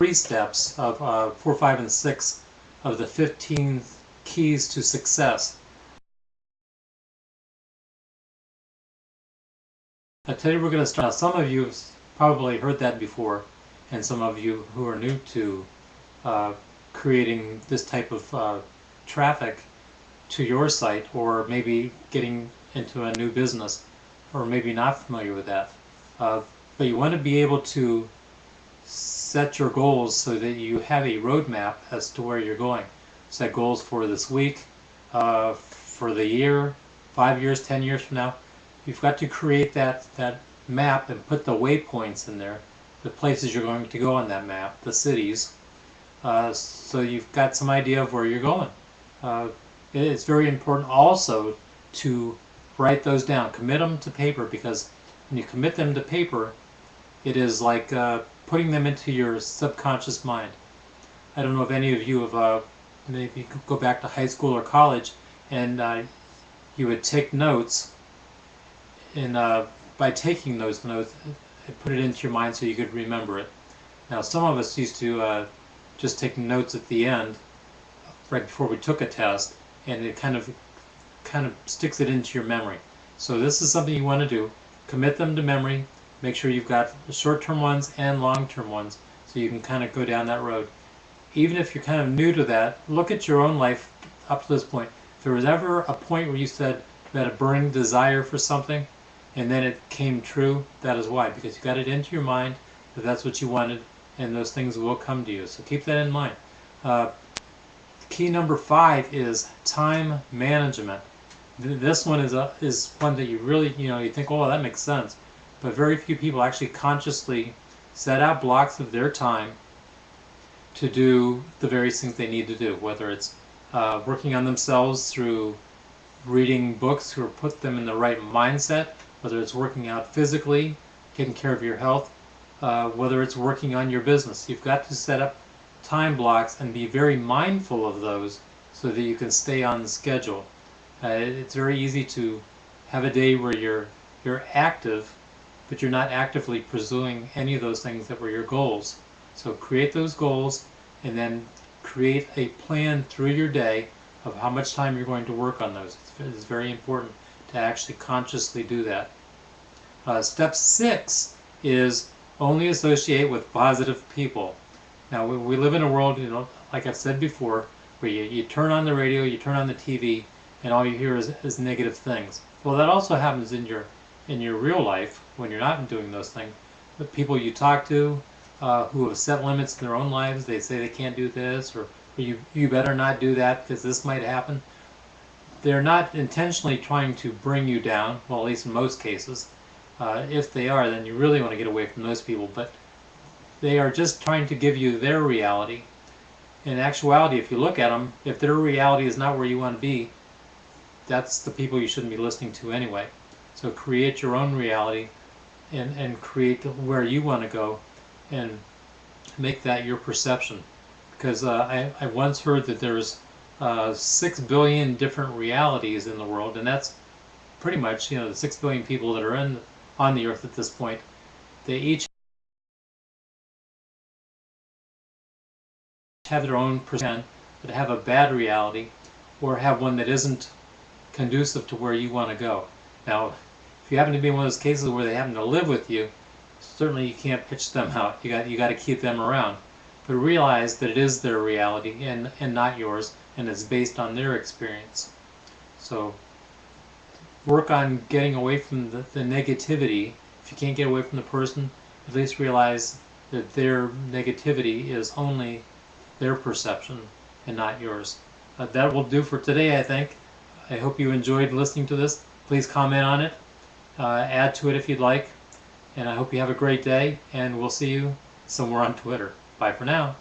3 steps of 4, 5, and 6 of the 15 keys to success. Today we're going to start. Now, some of you have probably heard that before, and some of you who are new to creating this type of traffic to your site, or maybe getting into a new business, or maybe not familiar with that. But you want to be able to set your goals so that you have a roadmap as to where you're going. Set goals for this week, for the year, 5 years, 10 years from now. You've got to create that map and put the waypoints in there, the places you're going to go on that map, the cities, so you've got some idea of where you're going. It's very important also to write those down, commit them to paper, because when you commit them to paper, it is like putting them into your subconscious mind. I don't know if any of you have maybe go back to high school or college, and you would take notes, and by taking those notes, put it into your mind so you could remember it. Now, some of us used to just take notes at the end, right before we took a test, and it kind of sticks it into your memory. So this is something you want to do. Commit them to memory. Make sure you've got short-term ones and long-term ones, so you can kind of go down that road. Even if you're kind of new to that, look at your own life up to this point. If there was ever a point where you said you had a burning desire for something, and then it came true, that is why, because you got it into your mind that that's what you wanted, and those things will come to you. So keep that in mind. Key number 5 is time management. This one is one that you really, you think, oh, that makes sense. But very few people actually consciously set out blocks of their time to do the various things they need to do, whether it's working on themselves through reading books or put them in the right mindset, whether it's working out physically, taking care of your health, whether it's working on your business. You've got to set up time blocks and be very mindful of those so that you can stay on schedule. It's very easy to have a day where you're active, but you're not actively pursuing any of those things that were your goals. So create those goals, and then create a plan through your day of how much time you're going to work on those. It's very important to actually consciously do that. Step 6 is only associate with positive people. Now, we live in a world, like I've said before, where you turn on the radio, you turn on the TV, and all you hear is negative things. Well, that also happens in your real life when you're not doing those things. The people you talk to who have set limits in their own lives, they say they can't do this, or you better not do that because this might happen. They're not intentionally trying to bring you down, well, at least in most cases. If they are, then you really want to get away from those people. But they are just trying to give you their reality. In actuality, if you look at them, if their reality is not where you want to be, that's the people you shouldn't be listening to anyway. So create your own reality and create where you want to go and make that your perception. Because I once heard that there's 6 billion different realities in the world, and that's pretty much, the 6 billion people that are on the earth at this point. They each have their own perception, but have a bad reality, or have one that isn't conducive to where you want to go. Now, if you happen to be in one of those cases where they happen to live with you, certainly you can't pitch them out. You got to keep them around, but realize that it is their reality and not yours, and it's based on their experience. So work on getting away from the negativity. If you can't get away from the person, at least realize that their negativity is only their perception and not yours. That will do for today, I think. I hope you enjoyed listening to this. Please comment on it, add to it if you'd like, and I hope you have a great day, and we'll see you somewhere on Twitter. Bye for now.